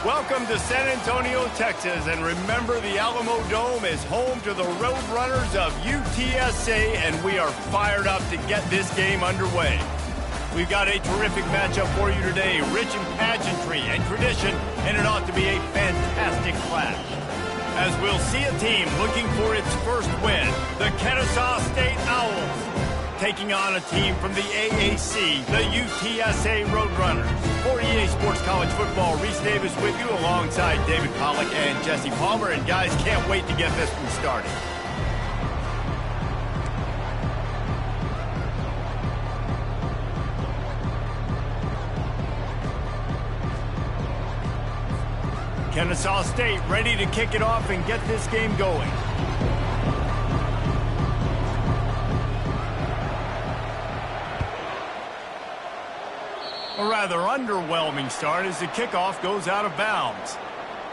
Welcome to San Antonio, Texas, and remember the Alamo Dome is home to the Roadrunners of UTSA, and we are fired up to get this game underway. We've got a terrific matchup for you today, rich in pageantry and tradition, and it ought to be a fantastic clash. As we'll see a team looking for its first win, the Kennesaw State Owls, taking on a team from the AAC, the UTSA Roadrunners. For EA Sports College Football, Reese Davis with you alongside David Pollack and Jesse Palmer. And guys, can't wait to get this one started. Kennesaw State ready to kick it off and get this game going. A rather underwhelming start as the kickoff goes out of bounds.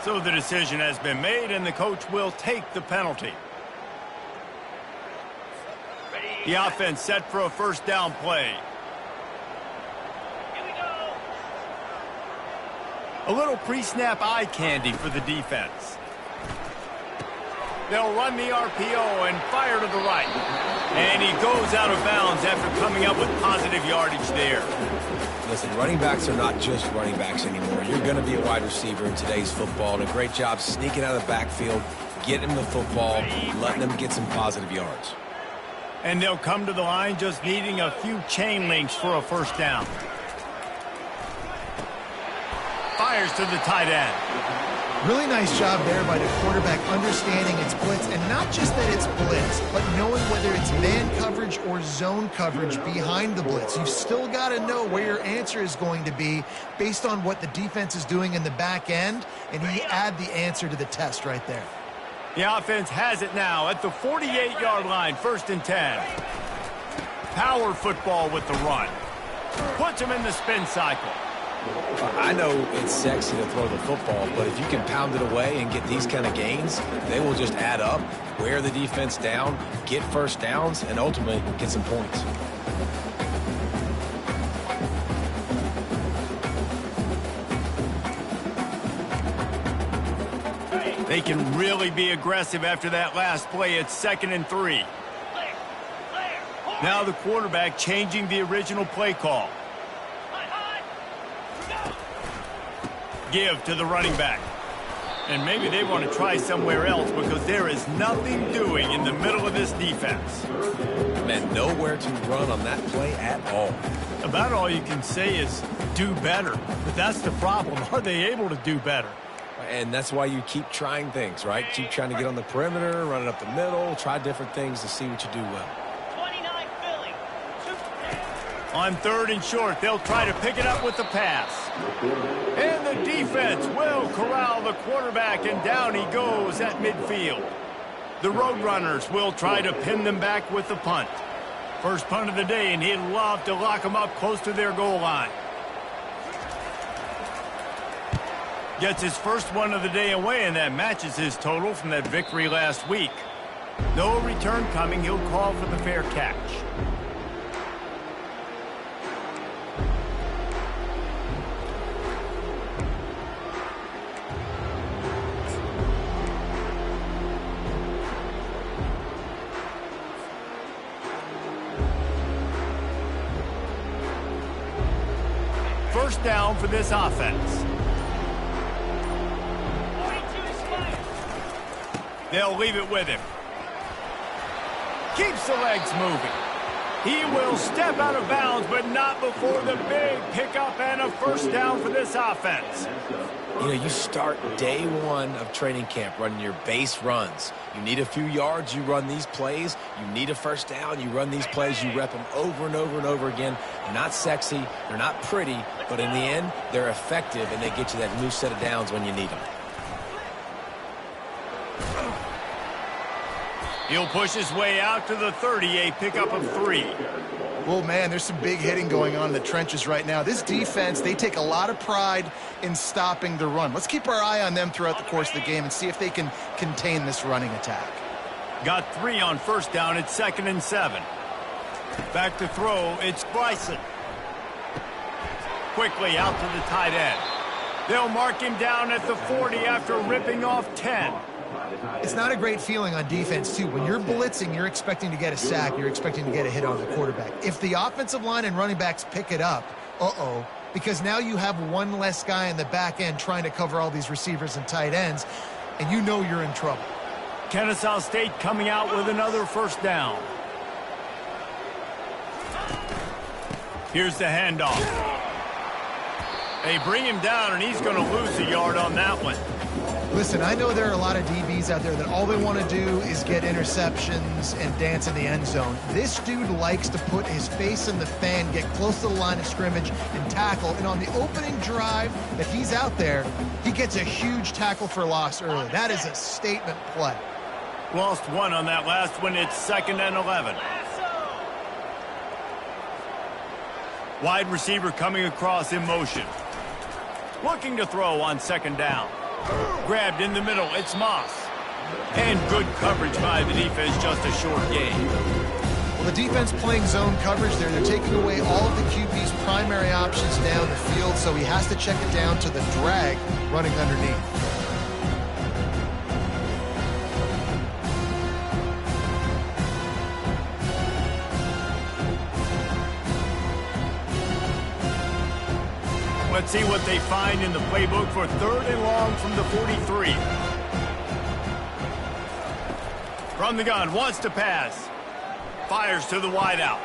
So the decision has been made and the coach will take the penalty. The offense set for a first down play. Here we go. A little pre-snap eye candy for the defense. They'll run the RPO and fire to the right. And he goes out of bounds after coming up with positive yardage there. Listen, running backs are not just running backs anymore. You're going to be a wide receiver in today's football, and a great job sneaking out of the backfield, getting them the football, letting them get some positive yards. And they'll come to the line just needing a few chain links for a first down. Fires to the tight end. Really nice job there by the quarterback understanding it's blitz, and not just that it's blitz, but knowing whether it's man coverage or zone coverage behind the blitz. You've still got to know where your answer is going to be based on what the defense is doing in the back end, and you add the answer to the test right there. The offense has it now at the 48-yard line, 1st and 10. Power football with the run. Puts him in the spin cycle. I know it's sexy to throw the football, but if you can pound it away and get these kind of gains, they will just add up, wear the defense down, get first downs, and ultimately get some points. They can really be aggressive after that last play. It's 2nd and 3. Now the quarterback changing the original play call. Give to the running back. And maybe they want to try somewhere else because there is nothing doing in the middle of this defense. Man, nowhere to run on that play at all. About all you can say is do better. But that's the problem. Are they able to do better? And that's why you keep trying things, right? Keep trying to get on the perimeter, run it up the middle, try different things to see what you do well. 29 Philly. On 3rd and short, they'll try to pick it up with the pass. And the defense will corral the quarterback, and down he goes at midfield. The Roadrunners will try to pin them back with the punt. First punt of the day, and he'd love to lock them up close to their goal line. Gets his first one of the day away, and that matches his total from that victory last week. No return coming. He'll call for the fair catch. First down for this offense. They'll leave it with him. Keeps the legs moving. He will step out of bounds, but not before the big pickup and a first down for this offense. You know, you start day one of training camp running your base runs. You need a few yards, you run these plays. You need a first down, you run these plays. You rep them over and over and over again. They're not sexy, they're not pretty, but in the end, they're effective, and they get you that new set of downs when you need them. He'll push his way out to the 30, a pickup of 3. Well, man, there's some big hitting going on in the trenches right now. This defense, they take a lot of pride in stopping the run. Let's keep our eye on them throughout the course of the game and see if they can contain this running attack. Got 3 on first down. It's 2nd and 7. Back to throw. It's Bryson. Quickly out to the tight end. They'll mark him down at the 40 after ripping off 10. It's not a great feeling on defense, too. When you're blitzing, you're expecting to get a sack. You're expecting to get a hit on the quarterback. If the offensive line and running backs pick it up, because now you have one less guy in the back end trying to cover all these receivers and tight ends, and you know you're in trouble. Kennesaw State coming out with another first down. Here's the handoff. They bring him down, and he's going to lose a yard on that one. Listen, I know there are a lot of DBs out there that all they want to do is get interceptions and dance in the end zone. This dude likes to put his face in the fan, get close to the line of scrimmage, and tackle. And on the opening drive that he's out there, he gets a huge tackle for loss early. That is a statement play. Lost one on that last one. It's 2nd and 11. Wide receiver coming across in motion. Looking to throw on 2nd down. Grabbed in the middle. It's Moss. And good coverage by the defense, just a short gain. Well, the defense playing zone coverage there. They're taking away all of the QB's primary options down the field, so he has to check it down to the drag running underneath. Let's see what they find in the playbook for 3rd and long from the 43. From the gun, wants to pass. Fires to the wideout.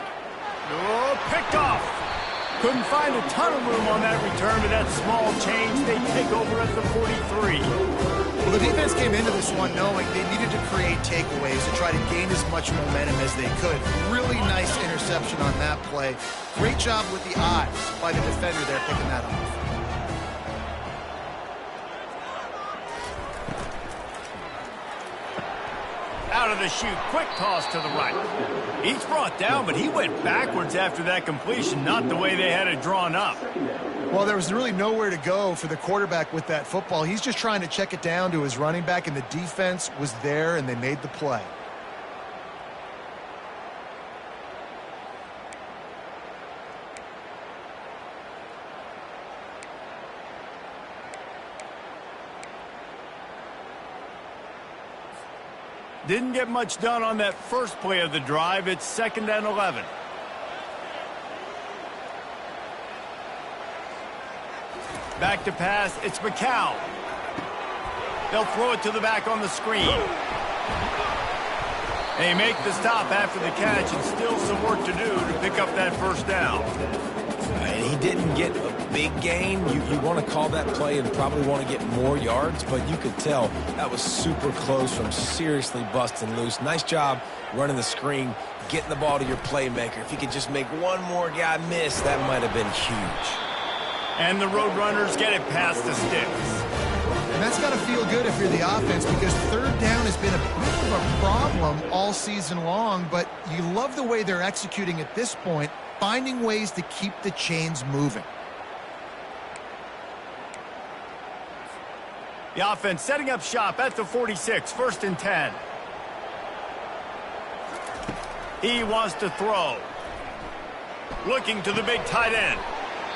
Oh, picked off. Couldn't find a ton of room on that return, but that small change, they take over at the 43. Well, the defense came into this one knowing they needed to create takeaways to try to gain as much momentum as they could. Really nice interception on that play. Great job with the eyes by the defender there picking that off. Out of the chute, quick toss to the right. He's brought down, but he went backwards after that completion, not the way they had it drawn up. Well, there was really nowhere to go for the quarterback with that football. He's just trying to check it down to his running back, and the defense was there, and they made the play. Didn't get much done on that first play of the drive. It's 2nd and 11. Back to pass. It's McCow. They'll throw it to the back on the screen. They make the stop after the catch, and still some work to do to pick up that first down. And he didn't get a big gain. You want to call that play and probably want to get more yards, but you could tell that was super close from seriously busting loose. Nice job running the screen, getting the ball to your playmaker. If he could just make one more guy miss, that might have been huge. And the Roadrunners get it past the sticks. And that's got to feel good if you're the offense, because 3rd down has been a bit of a problem all season long, but you love the way they're executing at this point, finding ways to keep the chains moving. The offense setting up shop at the 46, 1st and 10. He wants to throw. Looking to the big tight end.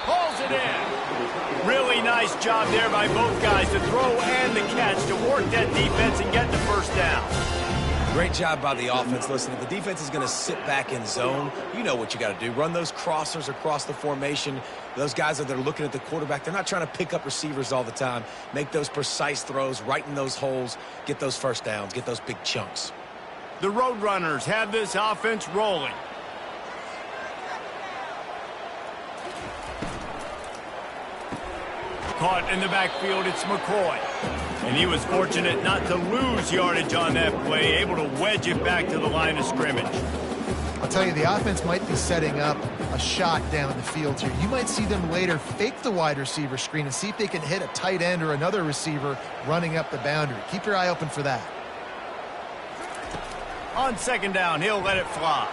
Pulls it in. Really nice job there by both guys to throw and the catch to work that defense and get the first down. Great job by the offense. Listen, if the defense is going to sit back in zone, you know what you got to do. Run those crossers across the formation. Those guys that are looking at the quarterback, they're not trying to pick up receivers all the time. Make those precise throws, right in those holes, get those first downs, get those big chunks. The Roadrunners have this offense rolling. Caught in the backfield, it's McCoy. And he was fortunate not to lose yardage on that play, able to wedge it back to the line of scrimmage. I'll tell you, the offense might be setting up a shot down the field here. You might see them later fake the wide receiver screen and see if they can hit a tight end or another receiver running up the boundary. Keep your eye open for that. On 2nd down, he'll let it fly.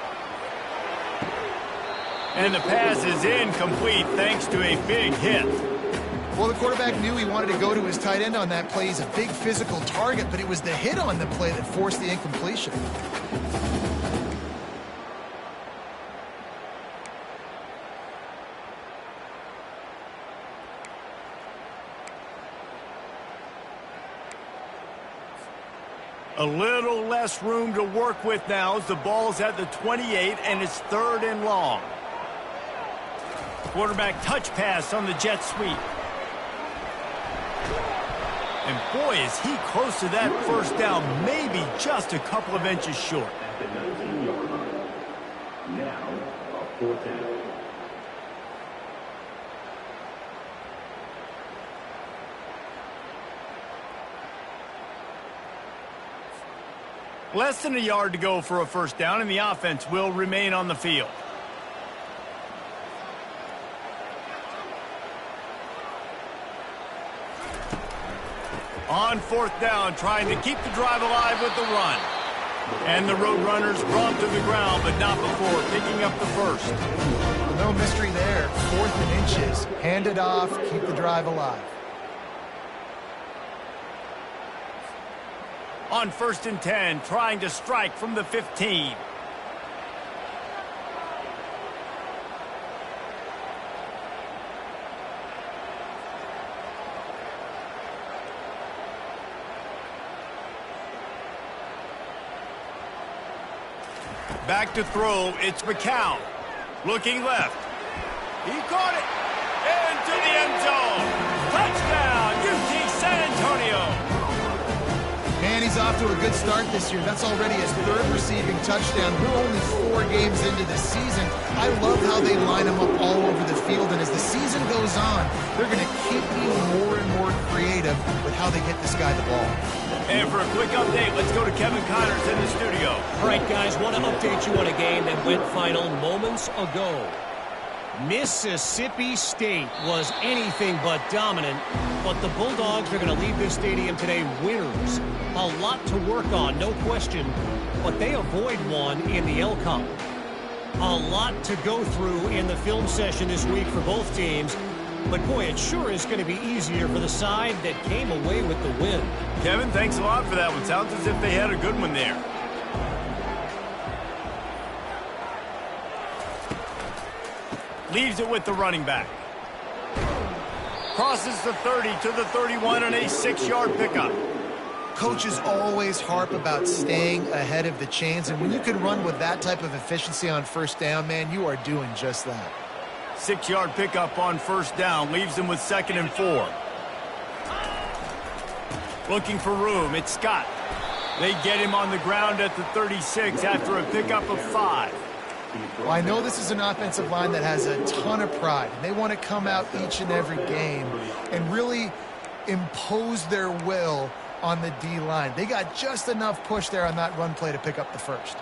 And the pass is incomplete thanks to a big hit. Well, the quarterback knew he wanted to go to his tight end on that play. He's a big physical target, but it was the hit on the play that forced the incompletion. A little less room to work with now as the ball's at the 28 and it's 3rd and long. Quarterback touch pass on the jet sweep. And boy, is he close to that first down, maybe just a couple of inches short. At the 19-yard line. Now, a 4th down. Less than a yard to go for a first down, and the offense will remain on the field. On 4th down, trying to keep the drive alive with the run. And the Roadrunners brought to the ground, but not before picking up the first. No mystery there. 4th and inches. Hand it off, keep the drive alive. On 1st and 10, trying to strike from the 15. Back to throw, it's McCown. Looking left. He caught it. Into the end zone. Touchdown, UT San Antonio. Man, he's off to a good start this year. That's already his 3rd receiving touchdown. We're only 4 games into the season. I love how they line him up all over the field, and as the season goes on, they're going to keep being more and more creative with how they get this guy the ball. And for a quick update, let's go to Kevin Connors in the studio. All right, guys, want to update you on a game that went final moments ago. Mississippi State was anything but dominant, but the Bulldogs are going to leave this stadium today winners. A lot to work on, no question, but they avoid one in the LCOM. A lot to go through in the film session this week for both teams, but boy, it sure is going to be easier for the side that came away with the win. Kevin, thanks a lot for that one. Sounds as if they had a good one there. Leaves it with the running back. Crosses the 30 to the 31 and a 6-yard pickup. Coaches always harp about staying ahead of the chains, and when you can run with that type of efficiency on first down, man, you are doing just that. 6-yard pickup on first down. Leaves them with 2nd and 4. Looking for room. It's Scott. They get him on the ground at the 36 after a pickup of 5. Well, I know this is an offensive line that has a ton of pride. They want to come out each and every game and really impose their will on the D-line. They got just enough push there on that run play to pick up the first.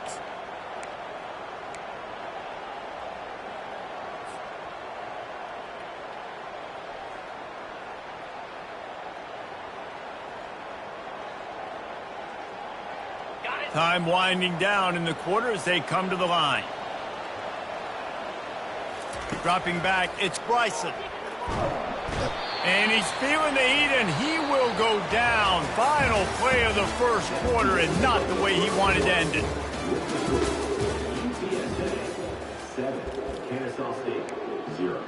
Time winding down in the quarter as they come to the line. Dropping back, it's Bryson. And he's feeling the heat, and he will go down. Final play of the first quarter, and not the way he wanted to end it. UTSA 7, Kennesaw State 0.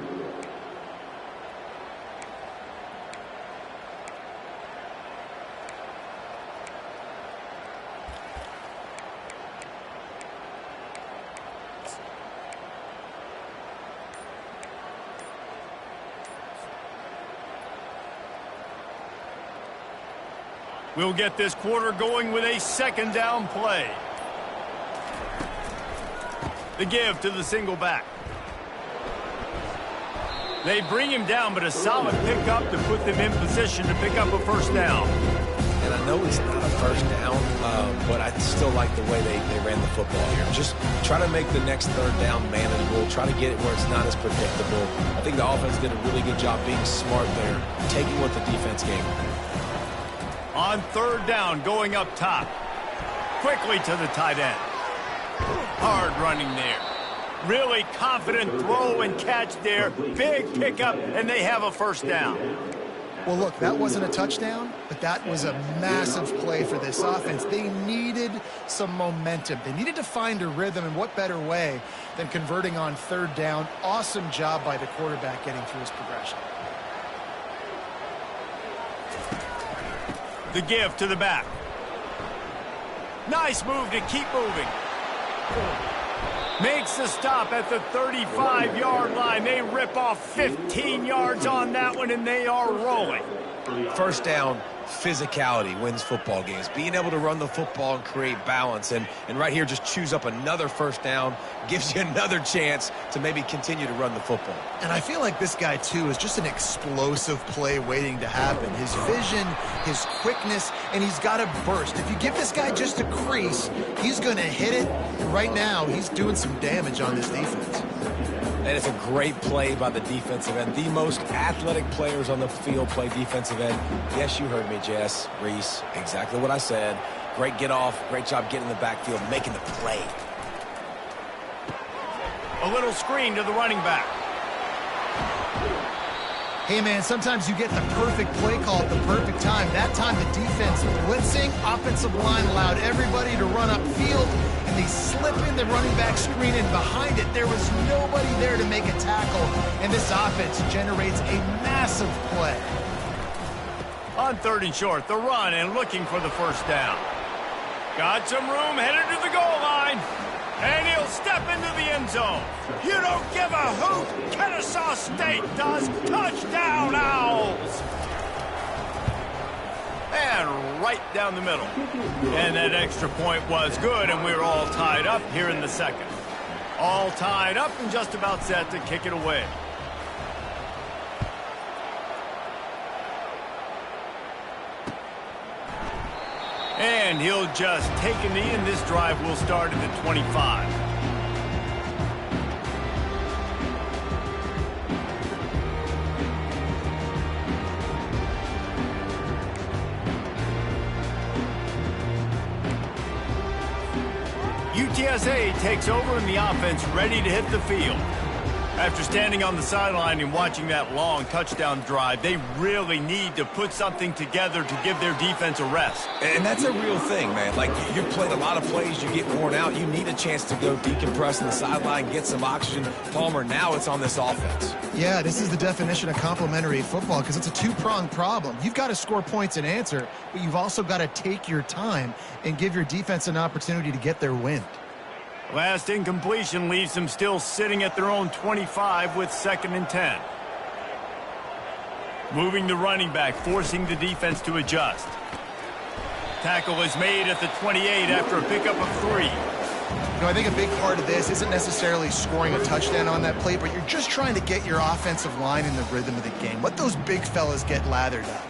We'll get this quarter going with a 2nd down play. The give to the single back. They bring him down, but a solid pickup to put them in position to pick up a first down. And I know it's not a first down, but I still like the way they ran the football here. Just try to make the next 3rd down manageable. Try to get it where it's not as predictable. I think the offense did a really good job being smart there, taking what the defense gave them. On 3rd down, going up top. Quickly to the tight end. Hard running there. Really confident throw and catch there. Big pickup, and they have a first down. Well, look, that wasn't a touchdown, but that was a massive play for this offense. They needed some momentum. They needed to find a rhythm, and what better way than converting on 3rd down. Awesome job by the quarterback getting through his progression. The give to the back. Nice move to keep moving. Makes the stop at the 35-yard line. They rip off 15 yards on that one, and they are rolling. First down, physicality wins football games. Being able to run the football and create balance. And right here, just choose up another first down, gives you another chance to maybe continue to run the football. And I feel like this guy, too, is just an explosive play waiting to happen. His vision, his quickness, and he's got a burst. If you give this guy just a crease, he's going to hit it. And right now, he's doing some damage on this defense. And it's a great play by the defensive end. The most athletic players on the field play defensive end. Yes, you heard me, Jess, Reese. Exactly what I said. Great get off. Great job getting in the backfield, making the play. A little screen to the running back. Hey, man, sometimes you get the perfect play call at the perfect time. That time, the defense blitzing, offensive line allowed everybody to run upfield, and they slip in the running back screen, and behind it, there was nobody there to make a tackle, and this offense generates a massive play. On 3rd and short, the run and looking for the first down. Got some room, headed to the goal line. And he'll step into the end zone. You don't give a hoot. Kennesaw State does. Touchdown, Owls. And right down the middle. And that extra point was good, and we're all tied up here in the second. All tied up and just about set to kick it away. And he'll just take a knee, and this drive will start at the 25. UTSA takes over, and the offense ready to hit the field. After standing on the sideline and watching that long touchdown drive, they really need to put something together to give their defense a rest. And that's a real thing, man. Like, you've played a lot of plays, you get worn out, you need a chance to go decompress on the sideline, get some oxygen. Palmer, now it's on this offense. Yeah, this is the definition of complementary football because it's a two-pronged problem. You've got to score points and answer, but you've also got to take your time and give your defense an opportunity to get their wind. Last incompletion leaves them still sitting at their own 25 with 2nd and 10. Moving the running back, forcing the defense to adjust. Tackle is made at the 28 after a pickup of 3. You know, I think a big part of this isn't necessarily scoring a touchdown on that play, but you're just trying to get your offensive line in the rhythm of the game. Let those big fellas get lathered up.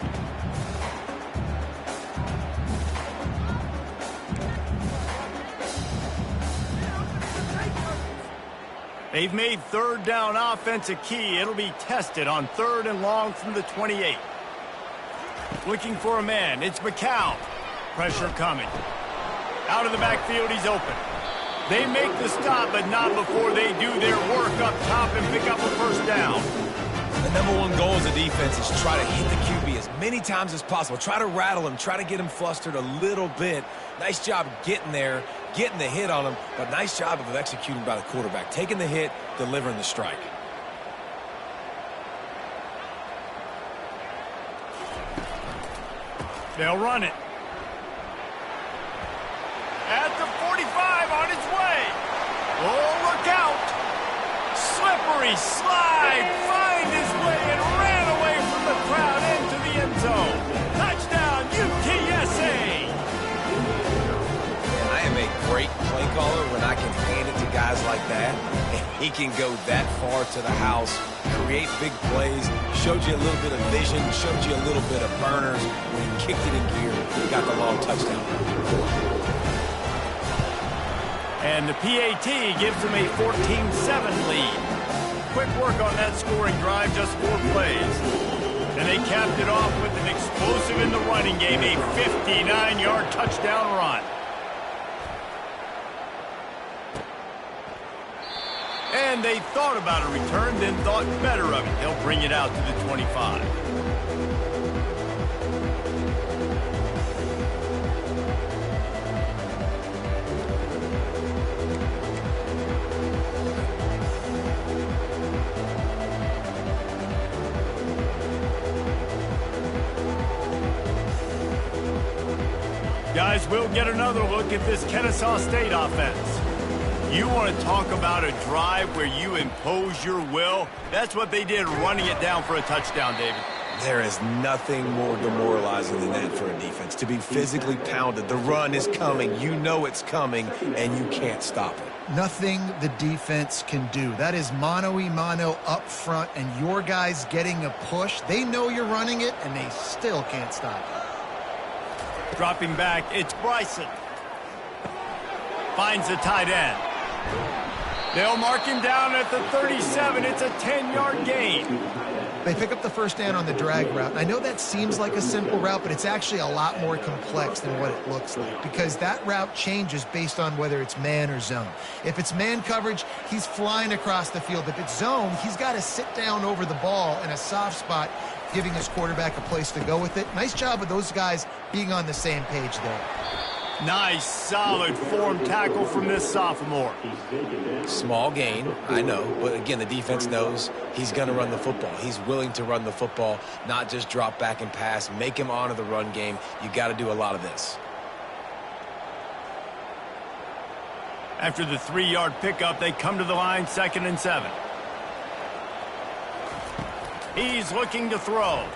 They've made 3rd down offense a key. It'll be tested on 3rd and long from the 28. Looking for a man. It's McCown. Pressure coming. Out of the backfield, he's open. They make the stop, but not before they do their work up top and pick up a first down. The #1 goal as a defense is try to hit the QB as many times as possible. Try to rattle him. Try to get him flustered a little bit. Nice job getting there, getting the hit on him, but nice job of executing by the quarterback. Taking the hit, delivering the strike. They'll run it. At the 45 on its way. Oh, look out. Slippery slide. Find his way and ran away from the crowd into the end zone. Touchdown, UTSA. Man, I am a great play caller when I can hand it to guys like that. And he can go that far to the house, create big plays, showed you a little bit of vision, showed you a little bit of burners. When he kicked it in gear, he got the long touchdown. And the PAT gives them a 14-7 lead. Quick work on that scoring drive, just 4 plays. And they capped it off with an explosive in the running game, a 59-yard touchdown run. And they thought about a return, then thought better of it. They'll bring it out to the 25. Guys, we'll get another look at this Kennesaw State offense. You want to talk about a drive where you impose your will? That's what they did, running it down for a touchdown, David. There is nothing more demoralizing than that for a defense. To be physically pounded, the run is coming, you know it's coming, and you can't stop it. Nothing the defense can do. That is mano-a-mano up front, and your guys getting a push. They know you're running it, and they still can't stop it. Dropping back, it's Bryson. Finds the tight end. They'll mark him down at the 37. It's a 10-yard gain. They pick up the first down on the drag route. And I know that seems like a simple route, but it's actually a lot more complex than what it looks like, because that route changes based on whether it's man or zone. If it's man coverage, he's flying across the field. If it's zone, he's got to sit down over the ball in a soft spot, giving his quarterback a place to go with it. Nice job of those guys being on the same page there. Nice, solid form tackle from this sophomore. Small gain, I know, but again, the defense knows he's going to run the football. He's willing to run the football, not just drop back and pass, make him honor the run game. You got to do a lot of this. After the 3-yard pickup, they come to the line, 2nd and 7. He's looking to throw.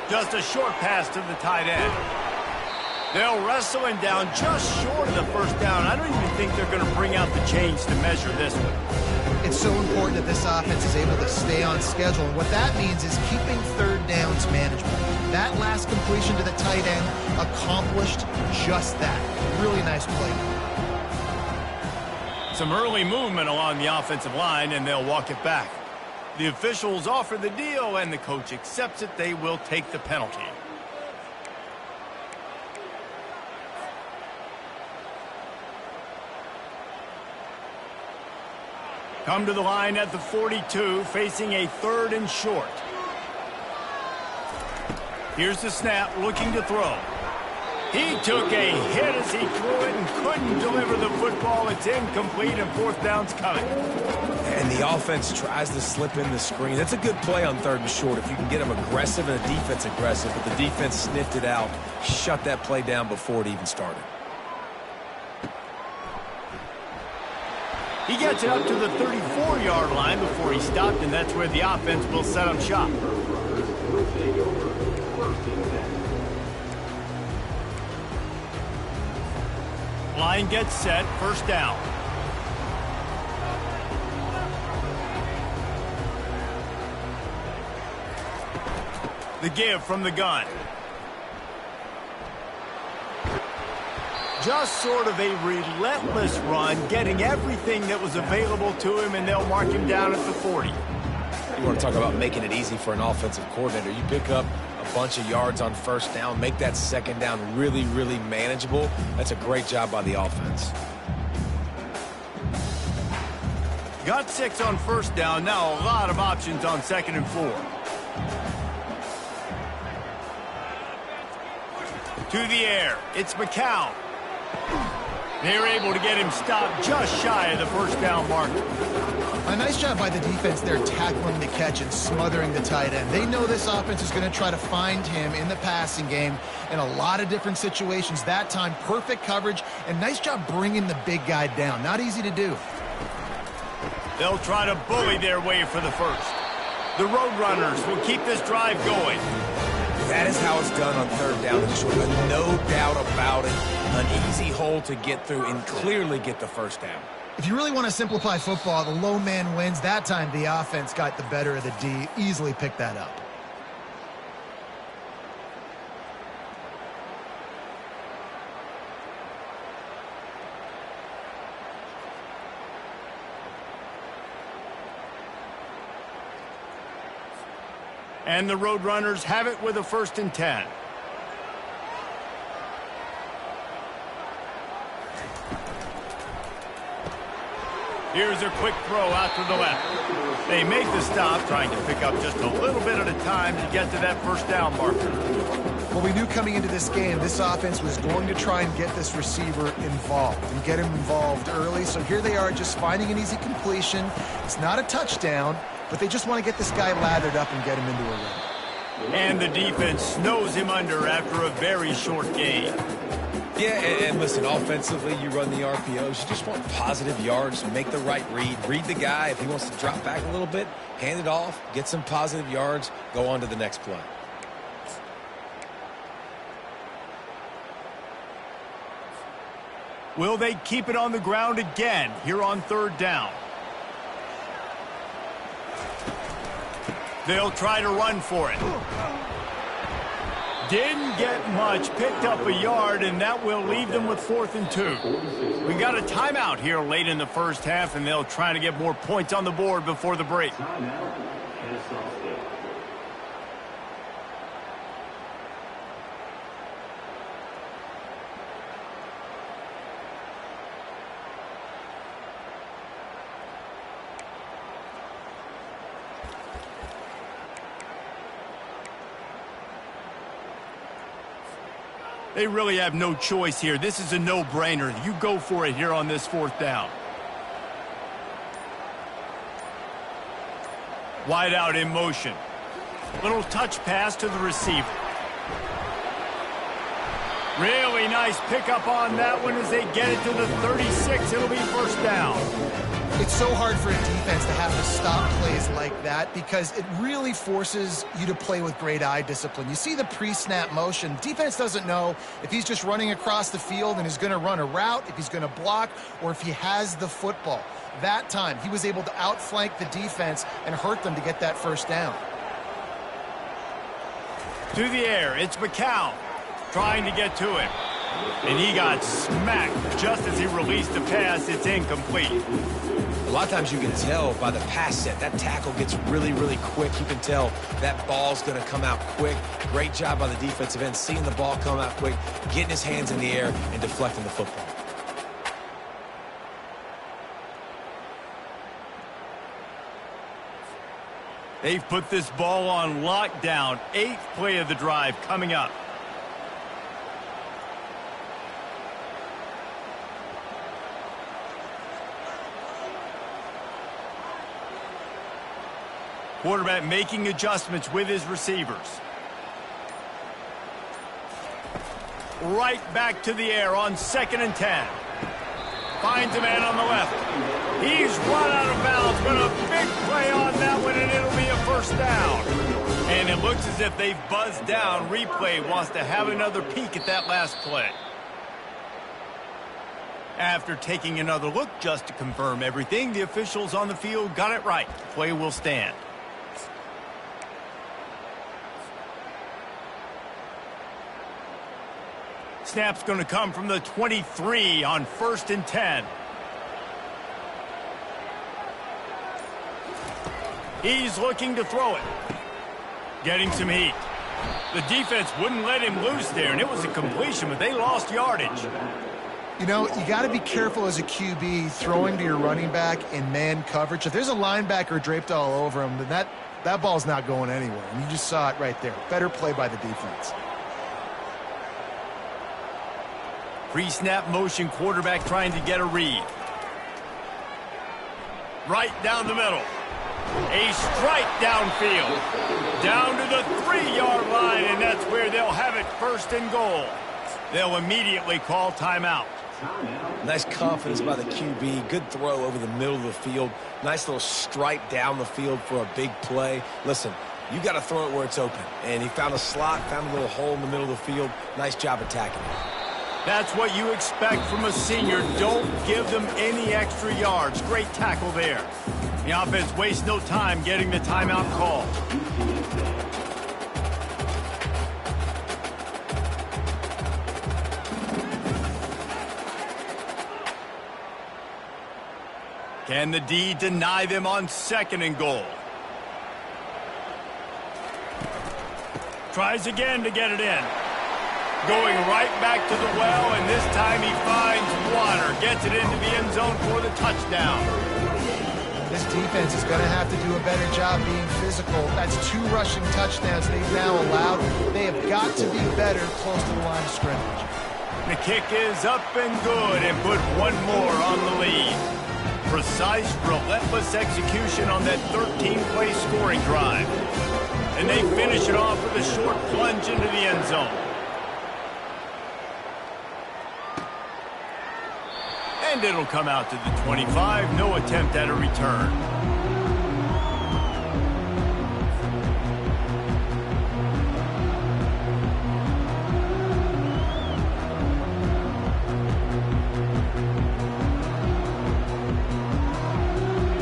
Just a short pass to the tight end. They'll wrestle him down just short of the first down. I don't even think they're going to bring out the chains to measure this one. It's so important that this offense is able to stay on schedule. And what that means is keeping third downs manageable. That last completion to the tight end accomplished just that. Really nice play. Some early movement along the offensive line, and they'll walk it back. The officials offer the deal, and the coach accepts it. They will take the penalty. Come to the line at the 42, facing a 3rd and short. Here's the snap, looking to throw. He took a hit as he threw it and couldn't deliver the football. It's incomplete, and 4th down's coming. And the offense tries to slip in the screen. That's a good play on 3rd and short if you can get them aggressive and the defense aggressive, but the defense sniffed it out, shut that play down before it even started. He gets it up to the 34-yard line before he stopped, and that's where the offense will set up shop. Line gets set, 1st down. The give from the gun. Just sort of a relentless run, getting everything that was available to him, and they'll mark him down at the 40. You want to talk about making it easy for an offensive coordinator. You pick up a bunch of yards on 1st down, make that 2nd down really, really manageable. That's a great job by the offense. Got 6 on 1st down, now a lot of options on 2nd and 4. To the air, it's McCown. They're able to get him stopped just shy of the 1st down marker. A nice job by the defense there, tackling the catch and smothering the tight end. They know this offense is going to try to find him in the passing game in a lot of different situations. That time, perfect coverage, and nice job bringing the big guy down. Not easy to do. They'll try to bully their way for the 1st. The Roadrunners will keep this drive going. That is how it's done on 3rd down and short. No doubt about it. An easy hole to get through and clearly get the 1st down. If you really want to simplify football, the low man wins. That time the offense got the better of the D. Easily picked that up. And the Roadrunners have it with a 1st and 10. Here's a quick throw out to the left. They make the stop, trying to pick up just a little bit at a time to get to that 1st down marker. Well, we knew coming into this game, this offense was going to try and get this receiver involved and get him involved early. So here they are just finding an easy completion. It's not a touchdown, but they just want to get this guy lathered up and get him into a run. And the defense snows him under after a very short gain. Yeah, and listen, offensively, you run the RPOs. You just want positive yards, make the right read the guy. If he wants to drop back a little bit, hand it off, get some positive yards, go on to the next play. Will they keep it on the ground again here on 3rd down? They'll try to run for it. Didn't get much, picked up a yard, and that will leave them with 4th and 2. We got a timeout here late in the first half, and they'll try to get more points on the board before the break. Timeout, Kennesaw State. They really have no choice here. This is a no-brainer. You go for it here on this 4th down. Wide out in motion. Little touch pass to the receiver. Really nice pickup on that one as they get it to the 36. It'll be 1st down. It's so hard for a defense to have to stop plays like that because it really forces you to play with great eye discipline. You see the pre-snap motion. Defense doesn't know if he's just running across the field and is going to run a route, if he's going to block, or if he has the football. That time, he was able to outflank the defense and hurt them to get that 1st down. To the air, it's McCown trying to get to him. And he got smacked just as he released the pass. It's incomplete. A lot of times you can tell by the pass set, that tackle gets really, really quick. You can tell that ball's going to come out quick. Great job by the defensive end, seeing the ball come out quick, getting his hands in the air, and deflecting the football. They've put this ball on lockdown. 8th play of the drive coming up. Quarterback making adjustments with his receivers. Right back to the air on 2nd and 10. Finds a man on the left. He's run out of bounds, but a big play on that one, and it'll be a 1st down. And it looks as if they've buzzed down. Replay wants to have another peek at that last play. After taking another look just to confirm everything, the officials on the field got it right. Play will stand. Snap's going to come from the 23 on 1st and 10. He's looking to throw it. Getting some heat. The defense wouldn't let him loose there, and it was a completion, but they lost yardage. You know, you got to be careful as a QB throwing to your running back in man coverage. If there's a linebacker draped all over him, then that ball's not going anywhere. And you just saw it right there. Better play by the defense. Pre-snap motion, quarterback trying to get a read. Right down the middle. A strike downfield. Down to the 3-yard line, and that's where they'll have it 1st and goal. They'll immediately call timeout. Nice confidence by the QB. Good throw over the middle of the field. Nice little stripe down the field for a big play. Listen, you got to throw it where it's open. And he found a slot, found a little hole in the middle of the field. Nice job attacking it. That's what you expect from a senior. Don't give them any extra yards. Great tackle there. The offense wastes no time getting the timeout call. Can the D deny them on 2nd and goal? Tries again to get it in. Going right back to the well, and this time he finds water. Gets it into the end zone for the touchdown. This defense is going to have to do a better job being physical. That's 2 rushing touchdowns they've now allowed. They have got to be better close to the line of scrimmage. The kick is up and good, and put one more on the lead. precise, relentless execution on that 13-play scoring drive. And they finish it off with a short plunge into the end zone. And it'll come out to the 25. No attempt at a return.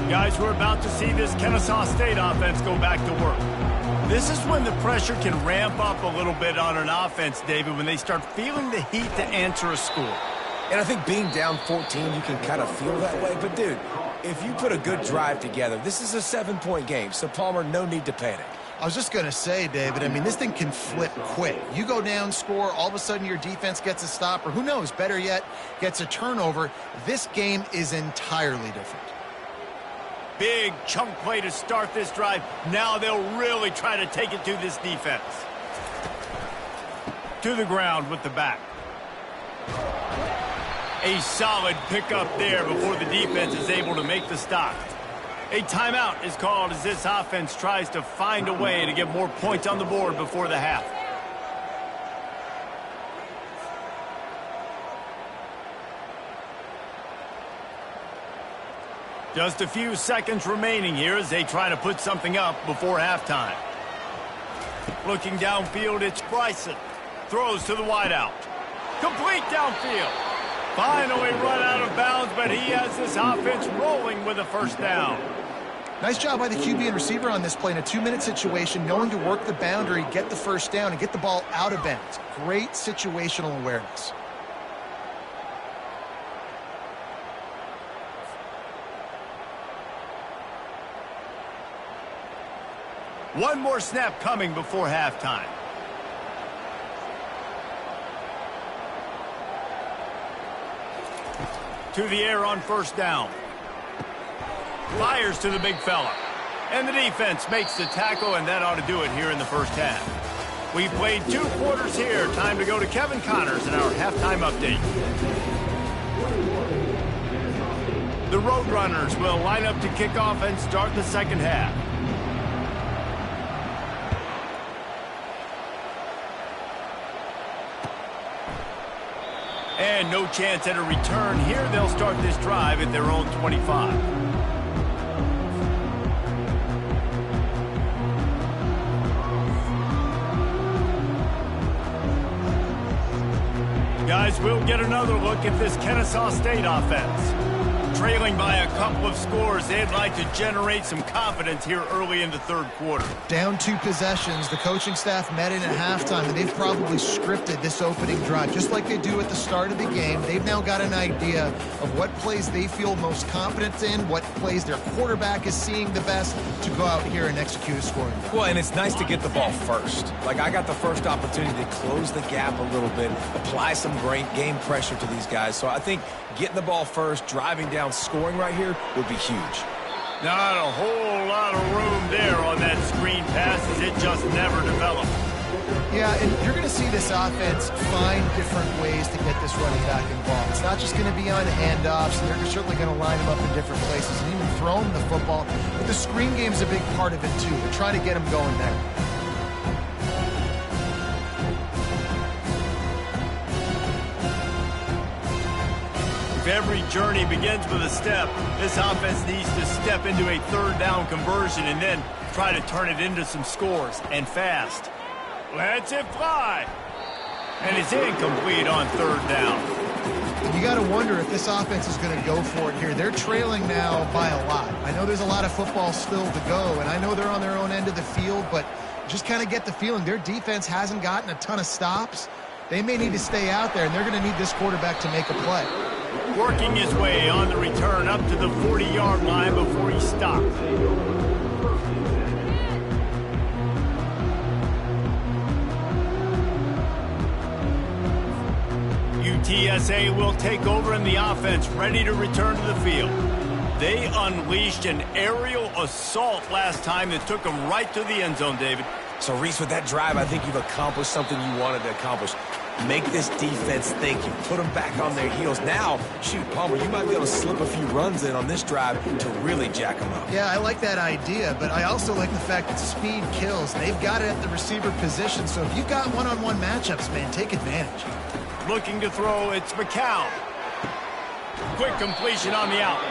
Guys, we're about to see this Kennesaw State offense go back to work. This is when the pressure can ramp up a little bit on an offense, David, when they start feeling the heat to answer a score. And I think being down 14, you can kind of feel that way. But, dude, if you put a good drive together, this is a 7-point game. So, Palmer, no need to panic. I was just going to say, David, I mean, this thing can flip quick. You go down, score, all of a sudden your defense gets a stop, or who knows, better yet, gets a turnover. This game is entirely different. Big chunk play to start this drive. Now they'll really try to take it to this defense. To the ground with the back. A solid pickup there before the defense is able to make the stop. A timeout is called as this offense tries to find a way to get more points on the board before the half. Just a few seconds remaining here as they try to put something up before halftime. Looking downfield, it's Bryson. Throws to the wideout. Complete downfield. Finally run out of bounds, but he has this offense rolling with a first down. Nice job by the QB and receiver on this play in a 2-minute situation, knowing to work the boundary, get the first down, and get the ball out of bounds. Great situational awareness. One more snap coming before halftime. To the air on first down. Fires to the big fella. And the defense makes the tackle, and that ought to do it here in the first half. We've played 2 quarters here. Time to go to Kevin Connors in our halftime update. The Roadrunners will line up to kick off and start the second half. And no chance at a return here. They'll start this drive at their own 25. Guys, we'll get another look at this Kennesaw State offense. Trailing by a couple of scores, they'd like to generate some confidence here early in the third quarter. Down 2 possessions, the coaching staff met in at halftime, and they've probably scripted this opening drive. Just like they do at the start of the game, they've now got an idea of what plays they feel most confident in, what plays their quarterback is seeing the best to go out here and execute a scoring. Well, and it's nice to get the ball first. Like, I got the first opportunity to close the gap a little bit, apply some great game pressure to these guys. So I think getting the ball first, driving down, scoring right here would be huge. Not a whole lot of room there on that screen pass as it just never developed. Yeah, and you're going to see this offense find different ways to get this running back involved. It's not just going to be on handoffs. They're certainly going to line him up in different places and even throw him the football. But the screen game is a big part of it, too. They're trying to get him going there. Every journey begins with a step. This offense needs to step into a third down conversion and then try to turn it into some scores, and fast. Lets it fly. And it's incomplete on third down. You got to wonder if this offense is going to go for it here. They're trailing now by a lot. I know there's a lot of football still to go, and I know they're on their own end of the field, but just kind of get the feeling their defense hasn't gotten a ton of stops. They may need to stay out there, and they're going to need this quarterback to make a play. Working his way on the return up to the 40-yard line before he stopped. UTSA will take over in the offense, ready to return to the field. They unleashed an aerial assault last time that took them right to the end zone, David. So, Reese, with that drive, I think you've accomplished something you wanted to accomplish. make this defense think. You put them back on their heels. Now, shoot, Palmer, you might be able to slip a few runs in on this drive to really jack them up. Yeah, I like that idea, but I also like the fact that speed kills. They've got it at the receiver position, so if you've got one-on-one matchups, man, take advantage. Looking to throw, it's McCown. Quick completion on the out.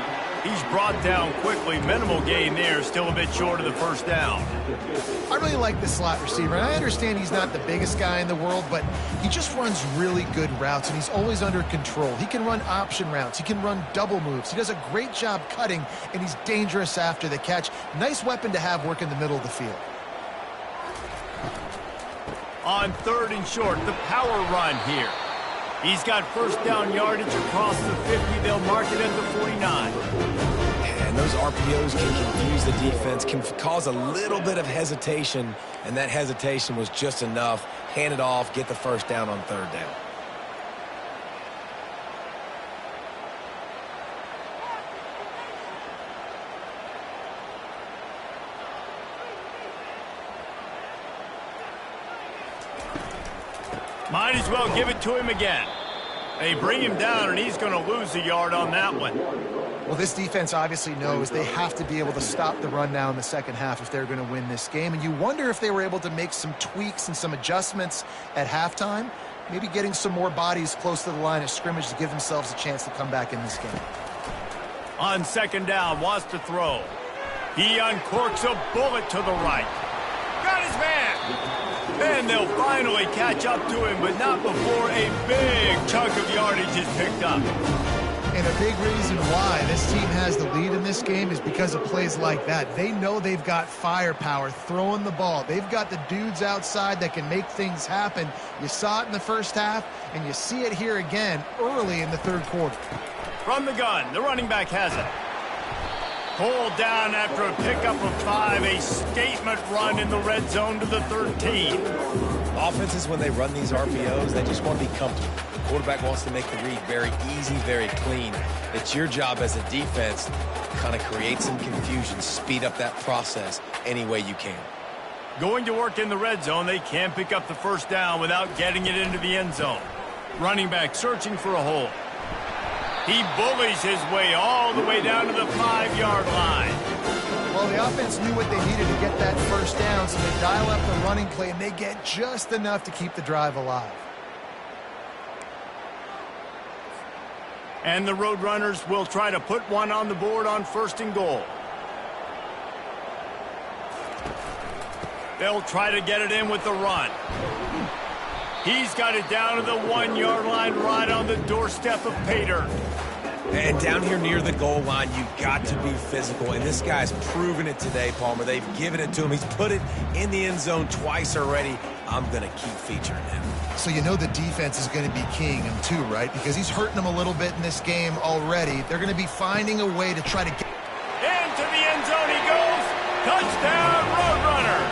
He's brought down quickly. Minimal gain there, still a bit short of the first down. I really like the slot receiver, and I understand he's not the biggest guy in the world, but he just runs really good routes, and he's always under control. He can run option routes. He can run double moves. He does a great job cutting, and he's dangerous after the catch. Nice weapon to have work in the middle of the field. On 3rd and short, the power run here. He's got first down yardage across the 50. They'll mark it at the 49. And those RPOs can confuse the defense, can cause a little bit of hesitation, and that hesitation was just enough. Hand it off, get the first down on 3rd down. Might as well give it to him again. They bring him down, and he's going to lose a yard on that one. Well, this defense obviously knows they have to be able to stop the run now in the second half if they're going to win this game. And you wonder if they were able to make some tweaks and some adjustments at halftime, maybe getting some more bodies close to the line of scrimmage to give themselves a chance to come back in this game. On 2nd down, wants to throw. He uncorks a bullet to the right. Got his man. And they'll finally catch up to him, but not before a big chunk of yardage is picked up. And a big reason why this team has the lead in this game is because of plays like that. They know they've got firepower throwing the ball. They've got the dudes outside that can make things happen. You saw it in the first half, and you see it here again early in the 3rd quarter. From the gun, the running back has it. Pulled down after a pickup of 5, a statement run in the red zone to the 13. Offenses, when they run these RPOs, they just want to be comfortable. The quarterback wants to make the read very easy, very clean. It's your job as a defense to kind of create some confusion, speed up that process any way you can. Going to work in the red zone, they can't pick up the first down without getting it into the end zone. Running back searching for a hole. He bullies his way all the way down to the 5-yard line. Well, the offense knew what they needed to get that first down, so they dial up the running play, and they get just enough to keep the drive alive. And the Roadrunners will try to put one on the board on 1st and goal. They'll try to get it in with the run. He's got it down to the 1-yard line right on the doorstep of Pater. And down here near the goal line, you've got to be physical. And this guy's proven it today, Palmer. They've given it to him. He's put it in the end zone twice already. I'm going to keep featuring him. So you know the defense is going to be keying him too, right? Because he's hurting them a little bit in this game already. They're going to be finding a way to try to get... Into the end zone he goes. Touchdown, Roadrunner.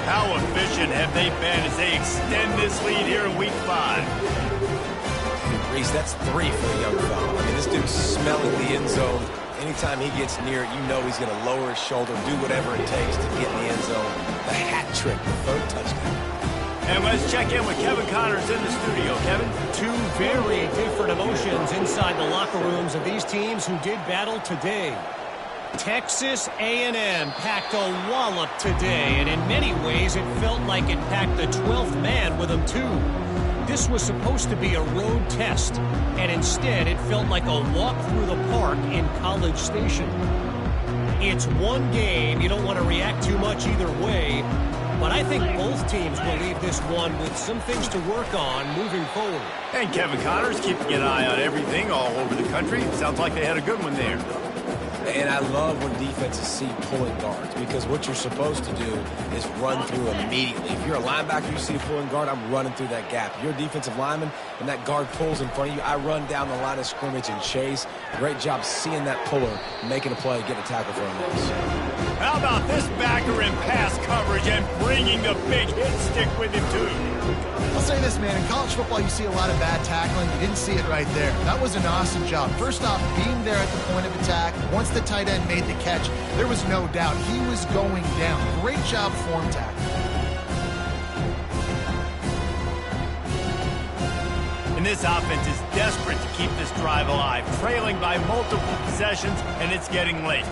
How efficient have they been as they extend this lead here in Week 5? Reese, that's 3 for the young fella. I mean, this dude's smelling the end zone. Anytime he gets near it, you know he's going to lower his shoulder, do whatever it takes to get in the end zone. The hat trick, the 3rd touchdown. And let's check in with Kevin Connors in the studio. Kevin? 2 very different emotions inside the locker rooms of these teams who did battle today. Texas A&M packed a wallop today, and in many ways it felt like it packed the 12th man with them too. This was supposed to be a road test, and instead it felt like a walk through the park in College Station. It's one game. You don't want to react too much either way, but I think both teams will leave this one with some things to work on moving forward. And Kevin Connors keeping an eye on everything all over the country. Sounds like they had a good one there. And I love when defenses see pulling guards, because what you're supposed to do is run through immediately. If you're a linebacker, you see a pulling guard, I'm running through that gap. If you're a defensive lineman and that guard pulls in front of you, I run down the line of scrimmage and chase. Great job seeing that puller, making a play, getting a tackle for a loss. How about this backer in pass coverage and bringing the big hit stick with him too? I'll say this, man. In college football, you see a lot of bad tackling. You didn't see it right there. That was an awesome job. First off, being there at the point of attack. Once the tight end made the catch, there was no doubt he was going down. Great job form tackling. And this offense is desperate to keep this drive alive, trailing by multiple possessions, and it's getting late.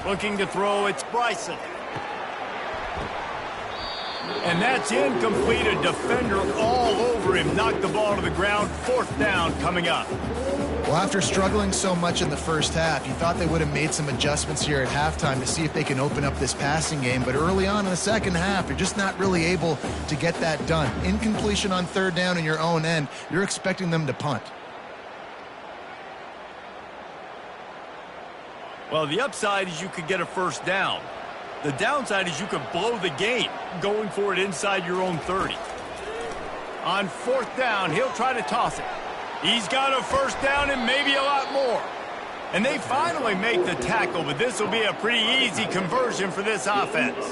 Looking to throw, it's Bryson. And that's incomplete. A defender all over him. Knocked the ball to the ground. 4th down coming up. Well, after struggling so much in the first half, you thought they would have made some adjustments here at halftime to see if they can open up this passing game. But early on in the second half, you're just not really able to get that done. Incompletion on 3rd down in your own end, you're expecting them to punt. Well, the upside is you could get a 1st down. The downside is you could blow the game going for it inside your own 30. On 4th down, he'll try to toss it. He's got a 1st down and maybe a lot more. And they finally make the tackle, but this will be a pretty easy conversion for this offense.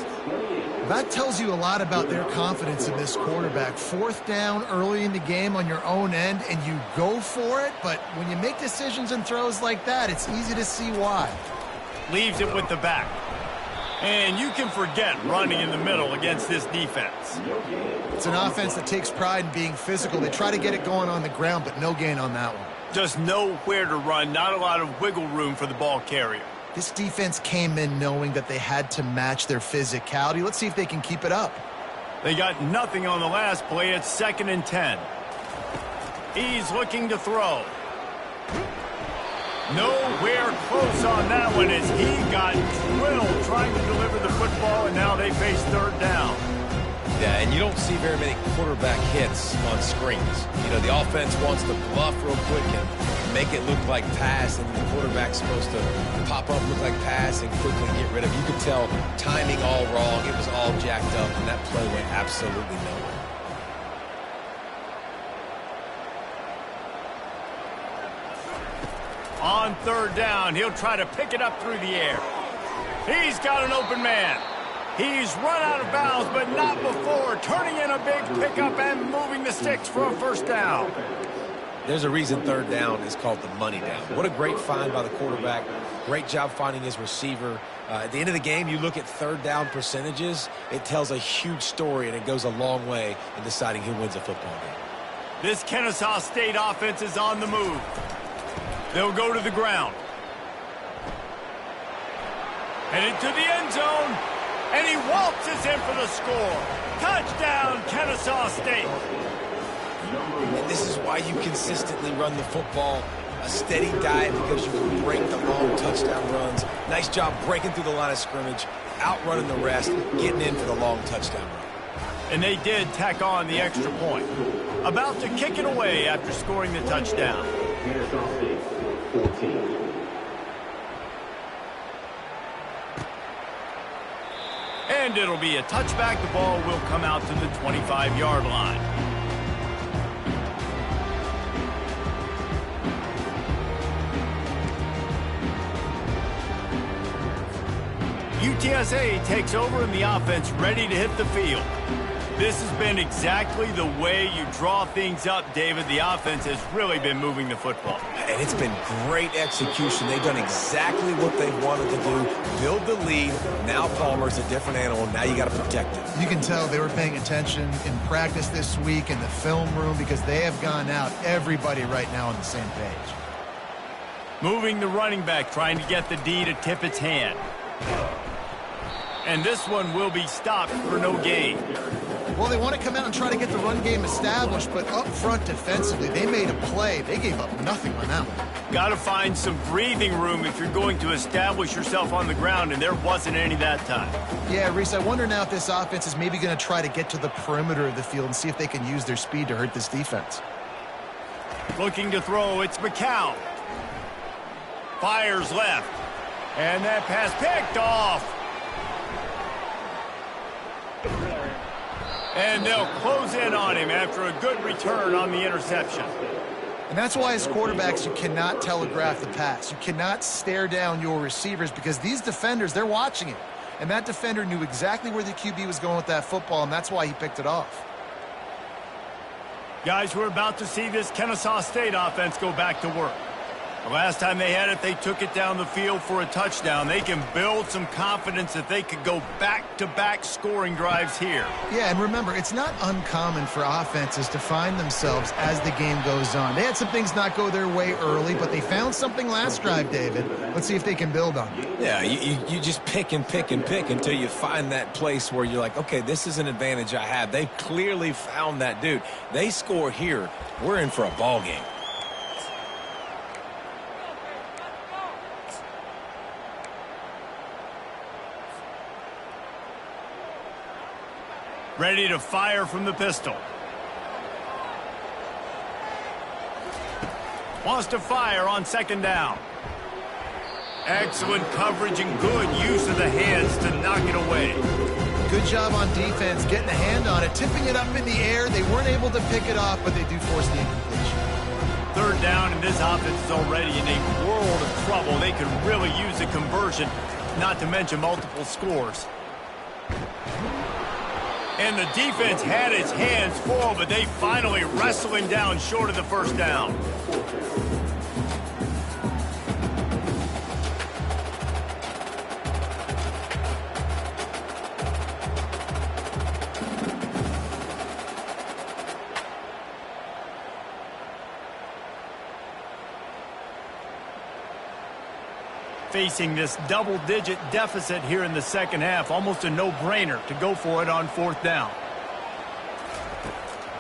That tells you a lot about their confidence in this quarterback. 4th down early in the game on your own end, and you go for it, but when you make decisions and throws like that, it's easy to see why. Leaves it with the back. And you can forget running in the middle against this defense. It's an offense that takes pride in being physical. They try to get it going on the ground, but no gain on that one. Just nowhere to run, not a lot of wiggle room for the ball carrier. This defense came in knowing that they had to match their physicality. Let's see if they can keep it up. They got nothing on the last play. It's 2nd and 10. He's looking to throw. Nowhere close on that one as he got drilled trying to deliver the football, and now they face 3rd down. Yeah, and you don't see very many quarterback hits on screens. You know, the offense wants to bluff real quick and make it look like pass, and the quarterback's supposed to pop up, look like pass, and quickly get rid of it. You could tell timing all wrong. It was all jacked up, and that play went absolutely nowhere. On 3rd down, he'll try to pick it up through the air. He's got an open man. He's run out of bounds, but not before. Turning in a big pickup and moving the sticks for a 1st down. There's a reason 3rd down is called the money down. What a great find by the quarterback. Great job finding his receiver. At the end of the game, you look at 3rd down percentages. It tells a huge story, and it goes a long way in deciding who wins a football game. This Kennesaw State offense is on the move. They'll go to the ground. Headed to the end zone. And he waltzes in for the score. Touchdown, Kennesaw State. And this is why you consistently run the football. A steady diet because you can break the long touchdown runs. Nice job breaking through the line of scrimmage, outrunning the rest, getting in for the long touchdown run. And they did tack on the extra point. About to kick it away after scoring the touchdown. Kennesaw State, 14. And it'll be a touchback. The ball will come out to the 25-yard line. UTSA takes over in the offense, ready to hit the field. This has been exactly the way you draw things up, David. The offense has really been moving the football. And it's been great execution. They've done exactly what they wanted to do. Build the lead. Now Palmer's a different animal. Now you got to protect it. You can tell they were paying attention in practice this week in the film room because they have gone out, everybody right now on the same page. Moving the running back, trying to get the D to tip its hand. And this one will be stopped for no gain. Well, they want to come out and try to get the run game established, but up front defensively, they made a play. They gave up nothing on that one. Got to find some breathing room if you're going to establish yourself on the ground, and there wasn't any that time. Yeah, Reese, I wonder now if this offense is maybe going to try to get to the perimeter of the field and see if they can use their speed to hurt this defense. Looking to throw, it's McCown. Fires left. And that pass picked off. And they'll close in on him after a good return on the interception. And that's why as quarterbacks you cannot telegraph the pass. You cannot stare down your receivers because these defenders, they're watching it. And that defender knew exactly where the QB was going with that football, and that's why he picked it off. Guys, we're about to see this Kennesaw State offense go back to work. The last time they had it, they took it down the field for a touchdown. They can build some confidence that they could go back-to-back scoring drives here. Yeah, and remember, it's not uncommon for offenses to find themselves as the game goes on. They had some things not go their way early, but they found something last drive, David. Let's see if they can build on it. Yeah, you just pick and pick and pick until you find that place where you're like, okay, this is an advantage I have. They clearly found that dude. They score here. We're in for a ball game. Ready to fire from the pistol. Wants to fire on second down. Excellent coverage and good use of the hands to knock it away. Good job on defense, getting a hand on it, tipping it up in the air. They weren't able to pick it off, but they do force the incompletion. Third down, and this offense is already in a world of trouble. They could really use a conversion, not to mention multiple scores. And the defense had its hands full, but they finally wrestle him down short of the first down. Facing this double-digit deficit here in the second half, almost a no-brainer to go for it on fourth down.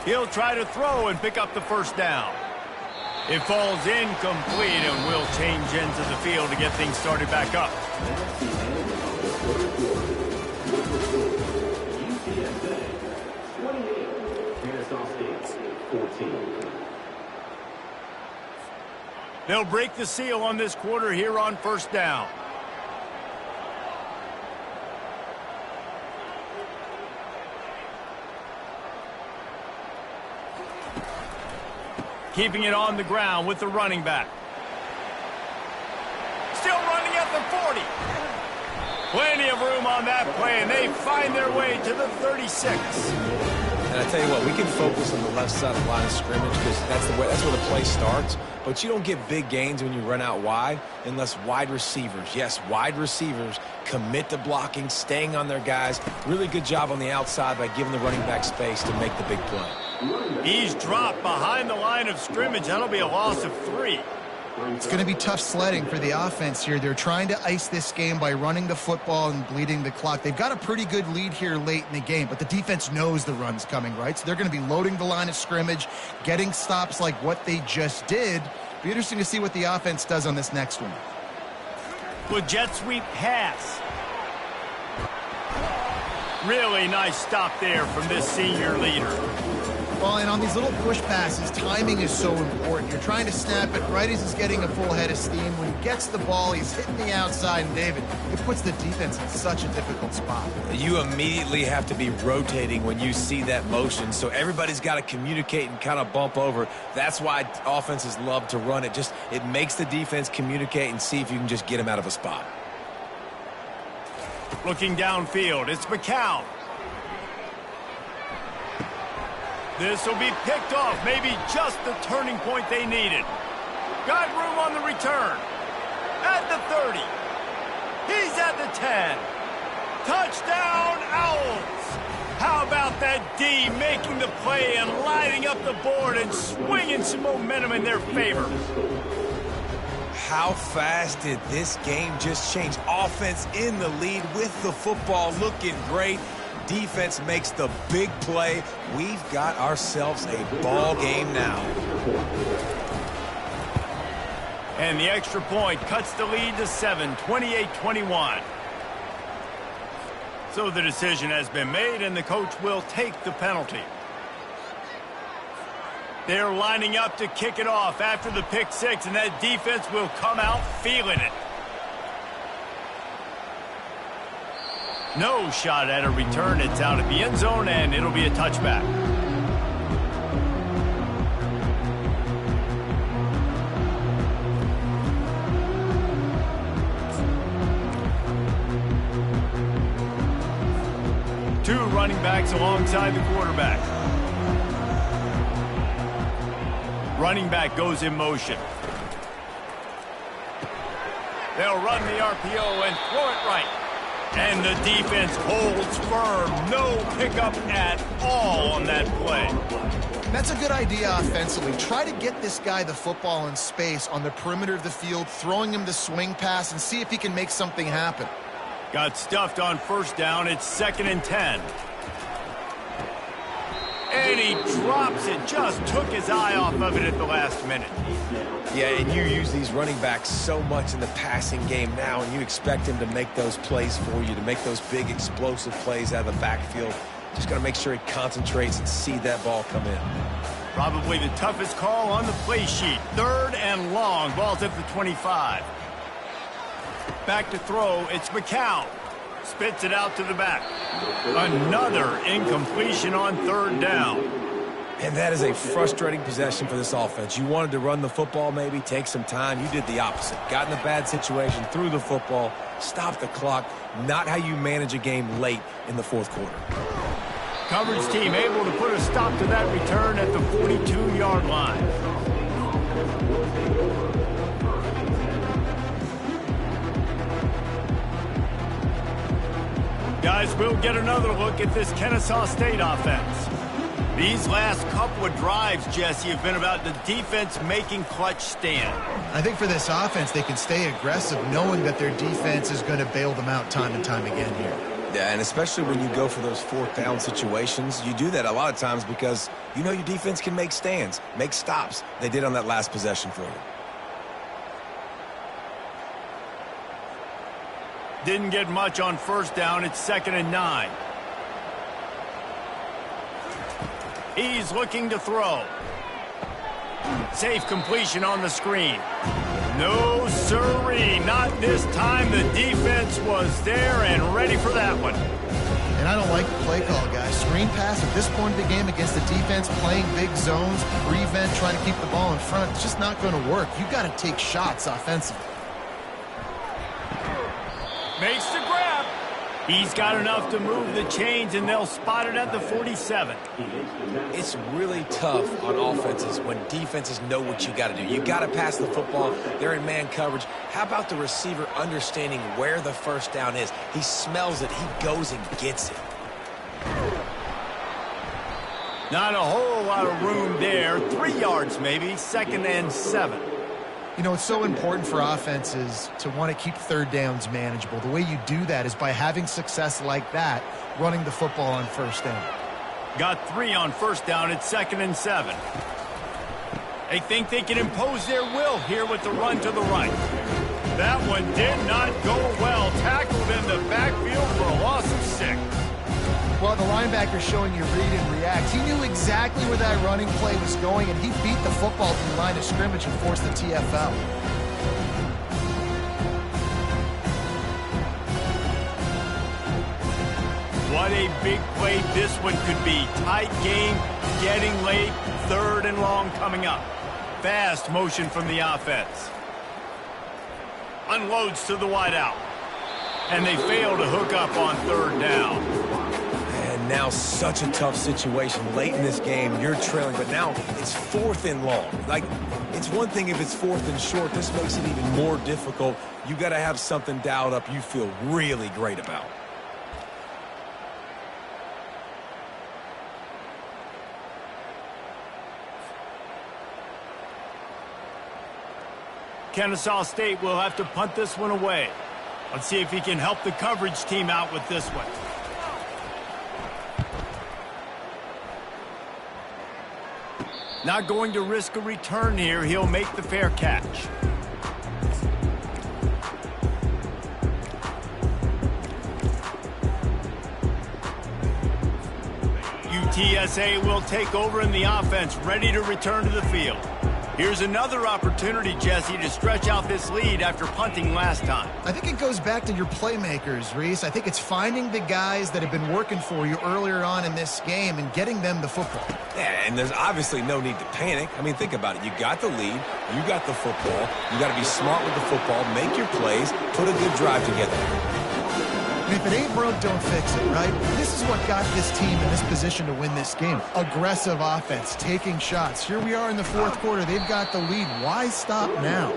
He'll try to throw and pick up the first down. It falls incomplete and will change ends of the field to get things started back up. UTSA 28, Kennesaw State 14. They'll break the seal on this quarter here on first down. Keeping it on the ground with the running back. Still running at the 40. Plenty of room on that play, and they find their way to the 36. And I tell you what, we can focus on the left side of the line of scrimmage because that's where the play starts. But you don't get big gains when you run out wide unless wide receivers, yes, wide receivers, commit to blocking, staying on their guys. Really good job on the outside by giving the running back space to make the big play. He's dropped behind the line of scrimmage. That'll be a loss of 3. It's going to be tough sledding for the offense here. They're trying to ice this game by running the football and bleeding the clock. They've got a pretty good lead here late in the game, but the defense knows the run's coming, right? So they're going to be loading the line of scrimmage, getting stops like what they just did. Be interesting to see what the offense does on this next one. With jet sweep pass. Really nice stop there from this senior leader. Well, and on these little push passes, timing is so important. You're trying to snap it right as he's getting a full head of steam. When he gets the ball, he's hitting the outside, and David, it puts the defense in such a difficult spot. You immediately have to be rotating when you see that motion, so everybody's got to communicate and kind of bump over. That's why offenses love to run it. It makes the defense communicate and see if you can just get him out of a spot. Looking downfield, it's McCown. This will be picked off, maybe just the turning point they needed. Got room on the return. At the 30. He's at the 10. Touchdown, Owls. How about that D making the play and lighting up the board and swinging some momentum in their favor? How fast did this game just change? Offense in the lead with the football, looking great. Defense makes the big play. We've got ourselves a ball game now. And the extra point cuts the lead to 7, 28-21. So the decision has been made, and the coach will take the penalty. They're lining up to kick it off after the pick six, and that defense will come out feeling it. No shot at a return. It's out at the end zone, and it'll be a touchback. Two running backs alongside the quarterback. Running back goes in motion. They'll run the RPO and throw it right. And the defense holds firm. No pickup at all on that play. That's a good idea offensively. Try to get this guy the football in space on the perimeter of the field, throwing him the swing pass, and see if he can make something happen. Got stuffed on first down. It's 2nd and 10. And he drops it. Just took his eye off of it at the last minute. Yeah, and you use these running backs so much in the passing game now, and you expect him to make those plays for you, to make those big explosive plays out of the backfield. Just got to make sure he concentrates and see that ball come in. Probably the toughest call on the play sheet. 3rd and long. Ball's at the 25. Back to throw. It's McCown. Spits it out to the back. Another incompletion on 3rd down. And that is a frustrating possession for this offense. You wanted to run the football, maybe take some time. You did the opposite. Got in a bad situation, threw the football, stopped the clock. Not how you manage a game late in the 4th quarter. Coverage team able to put a stop to that return at the 42-yard line. Guys, we'll get another look at this Kennesaw State offense. These last couple of drives, Jesse, have been about the defense making clutch stand. I think for this offense, they can stay aggressive knowing that their defense is going to bail them out time and time again here. Yeah, and especially when you go for those 4th down situations, you do that a lot of times because you know your defense can make stands, make stops. They did on that last possession for you. Didn't get much on first down. It's 2nd and 9. He's looking to throw. Safe completion on the screen. No sirree, not this time. The defense was there and ready for that one. And I don't like the play call, guys. Screen pass at this point of the game against the defense, playing big zones, prevent, trying to keep the ball in front. It's just not going to work. You got to take shots offensively. Makes the grab. He's got enough to move the chains, and they'll spot it at the 47. It's really tough on offenses when defenses know what you got to do. You got to pass the football. They're in man coverage. How about the receiver understanding where the first down is? He smells it. He goes and gets it. Not a whole lot of room there. 3 yards maybe. 2nd and 7. You know, it's so important for offenses to want to keep 3rd downs manageable. The way you do that is by having success like that, running the football on first down. Got 3 on first down. It's 2nd and 7. They think they can impose their will here with the run to the right. That one did not go well. Tackled in the backfield for a loss of 6. Well, the linebacker showing you read and react. He knew exactly where that running play was going, and he beat the football to the line of scrimmage and forced the TFL. What a big play this one could be. Tight game, getting late, 3rd and long coming up. Fast motion from the offense. Unloads to the wideout. And they fail to hook up on 3rd down. Now such a tough situation late in this game. You're trailing, but now it's 4th and long. Like, it's one thing if it's 4th and short. This makes it even more difficult. You got to have something dialed up you feel really great about. Kennesaw State will have to punt this one away. Let's see if he can help the coverage team out with this one. Not going to risk a return here. He'll make the fair catch. UTSA will take over in the offense, ready to return to the field. Here's another opportunity, Jesse, to stretch out this lead after punting last time. I think it goes back to your playmakers, Reese. I think it's finding the guys that have been working for you earlier on in this game and getting them the football. Yeah, and there's obviously no need to panic. I mean, think about it. You got the lead. You got the football. You got to be smart with the football, make your plays, put a good drive together. And if it ain't broke, don't fix it, right? This is what got this team in this position to win this game. Aggressive offense, taking shots. Here we are in the 4th quarter. They've got the lead. Why stop now?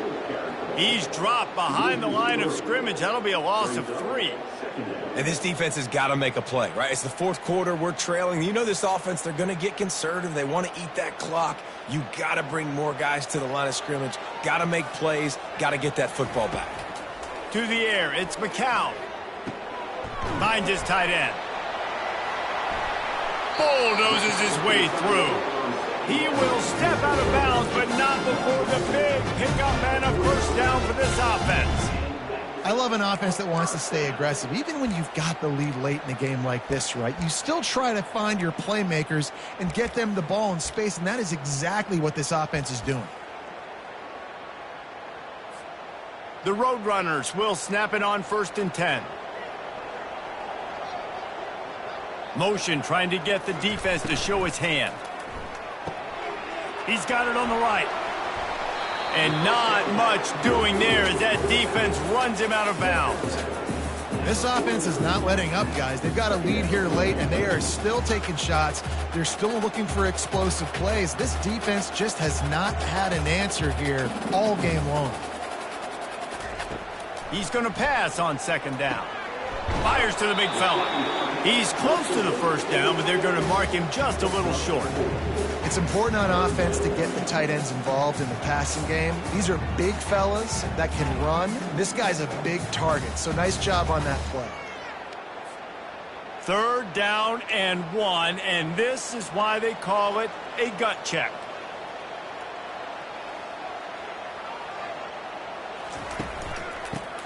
He's dropped behind the line of scrimmage. That'll be a loss of 3. And this defense has got to make a play, right? It's the fourth quarter. We're trailing. You know this offense, they're going to get conservative. They want to eat that clock. You got to bring more guys to the line of scrimmage. Got to make plays. Got to get that football back. To the air, it's McCown. Finds his tight end. Bulldozes his way through. He will step out of bounds, but not before the big pickup and a first down for this offense. I love an offense that wants to stay aggressive. Even when you've got the lead late in a game like this, right, you still try to find your playmakers and get them the ball in space, and that is exactly what this offense is doing. The Roadrunners will snap it on 1st and 10. Motion trying to get the defense to show his hand. He's got it on the right. And not much doing there as that defense runs him out of bounds. This offense is not letting up, guys. They've got a lead here late, and they are still taking shots. They're still looking for explosive plays. This defense just has not had an answer here all game long. He's going to pass on 2nd down. Fires to the big fella. He's close to the first down, but they're going to mark him just a little short. It's important on offense to get the tight ends involved in the passing game. These are big fellas that can run. This guy's a big target, so nice job on that play. 3rd down and 1, and this is why they call it a gut check.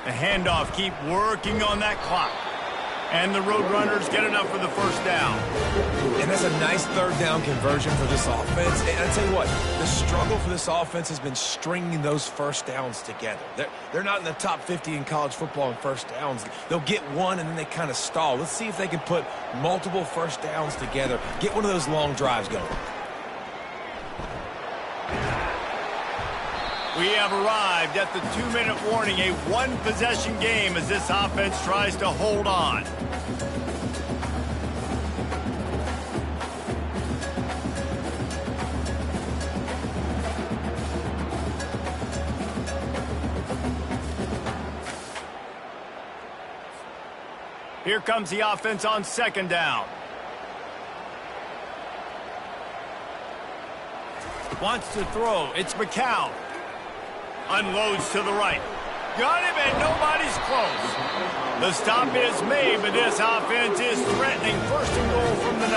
The handoff, keep working on that clock. And the Roadrunners get enough for the first down. And that's a nice 3rd down conversion for this offense. And I tell you what, the struggle for this offense has been stringing those first downs together. They're not in the top 50 in college football in first downs. They'll get one and then they kind of stall. Let's see if they can put multiple first downs together. Get one of those long drives going. We have arrived at the 2-minute warning, a 1-possession game as this offense tries to hold on. Here comes the offense on 2nd down. Wants to throw. It's McCown. Unloads to the right. Got him, and nobody's close. The stop is made, but this offense is threatening 1st and goal from the 9.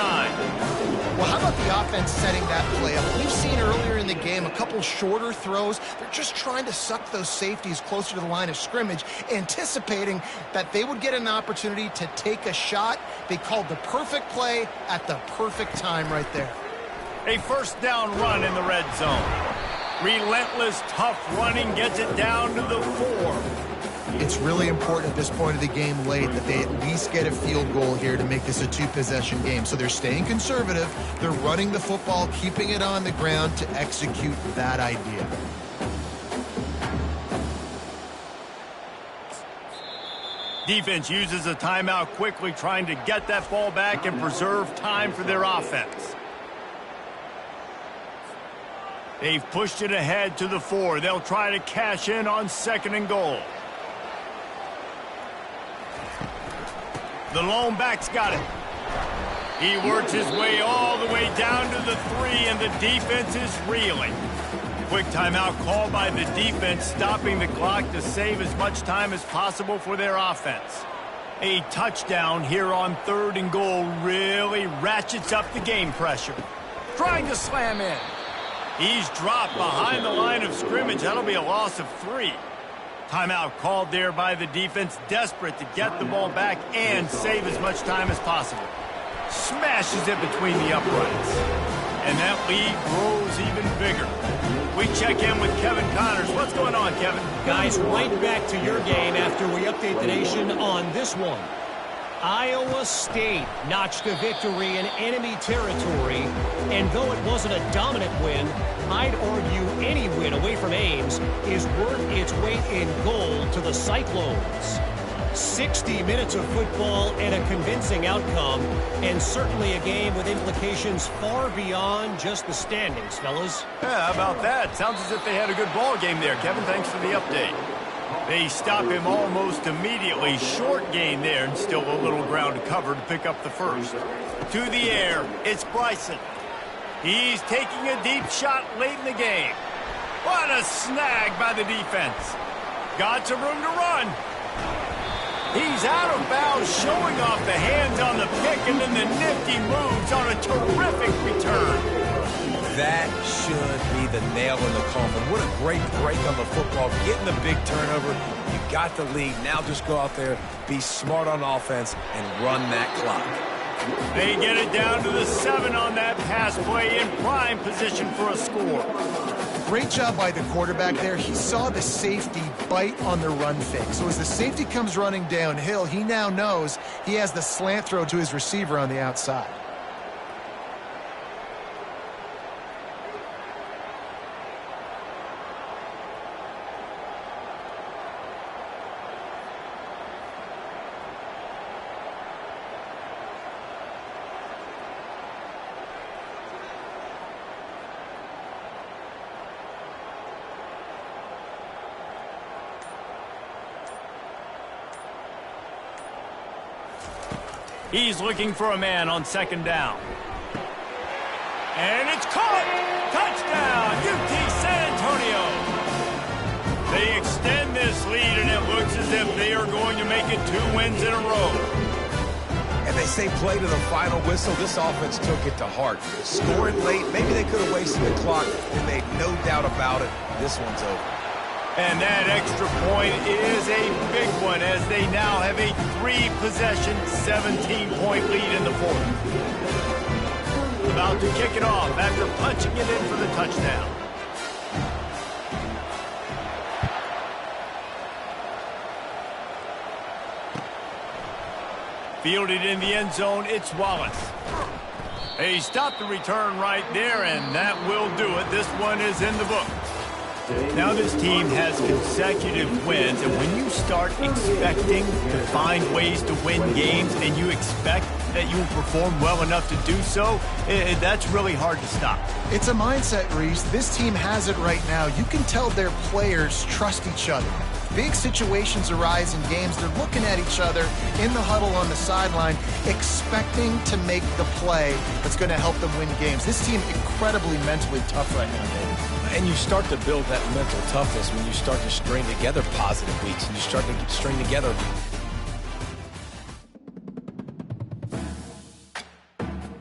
Well, how about the offense setting that play up? We've seen earlier in the game a couple shorter throws. They're just trying to suck those safeties closer to the line of scrimmage, anticipating that they would get an opportunity to take a shot. They called the perfect play at the perfect time right there. A 1st down run in the red zone. Relentless, tough running gets it down to the 4. It's really important at this point of the game late that they at least get a field goal here to make this a 2-possession game. So they're staying conservative. They're running the football, keeping it on the ground to execute that idea. Defense uses a timeout quickly, trying to get that ball back and preserve time for their offense. They've pushed it ahead to the 4. They'll try to cash in on 2nd and goal. The lone back's got it. He works his way all the way down to the 3, and the defense is reeling. Quick timeout called by the defense, stopping the clock to save as much time as possible for their offense. A touchdown here on 3rd and goal really ratchets up the game pressure. Trying to slam in. He's dropped behind the line of scrimmage. That'll be a loss of 3. Timeout called there by the defense, desperate to get the ball back and save as much time as possible. Smashes it between the uprights. And that lead grows even bigger. We check in with Kevin Connors. What's going on, Kevin? Guys, right back to your game after we update the nation on this one. Iowa State notched a victory in enemy territory, and though it wasn't a dominant win, I'd argue any win away from Ames is worth its weight in gold to the Cyclones. 60 minutes of football and a convincing outcome, and certainly a game with implications far beyond just the standings, fellas. Yeah, how about that? Sounds as if they had a good ball game there, Kevin. Thanks for the update. They stop him almost immediately. Short gain there, and still a little ground to cover to pick up the first. To the air, it's Bryson. He's taking a deep shot late in the game. What a snag by the defense. Got some room to run. He's out of bounds, showing off the hands on the pick, and then the nifty moves on a terrific return. That should be the nail in the coffin. What a great break on the football. Getting the big turnover. You got the lead. Now just go out there, be smart on offense, and run that clock. They get it down to the 7 on that pass play in prime position for a score. Great job by the quarterback there. He saw the safety bite on the run fake. So as the safety comes running downhill, he now knows he has the slant throw to his receiver on the outside. He's looking for a man on second down. And it's caught! Touchdown, UT San Antonio! They extend this lead, and it looks as if they are going to make it 2 wins in a row. And they say play to the final whistle. This offense took it to heart. Scoring late, maybe they could have wasted the clock. They made no doubt about it. This one's over. And that extra point is a big one, as they now have a 3-possession, 17-point lead in the fourth. About to kick it off after punching it in for the touchdown. Fielded in the end zone, it's Wallace. He stopped the return right there, and that will do it. This one is in the book. Now this team has consecutive wins, and when you start expecting to find ways to win games and you expect that you will perform well enough to do so, that's really hard to stop. It's a mindset, Reese. This team has it right now. You can tell their players trust each other. Big situations arise in games. They're looking at each other in the huddle on the sideline, expecting to make the play that's going to help them win games. This team incredibly mentally tough right now, David. And you start to build that mental toughness when you start to string together positive weeks and you string together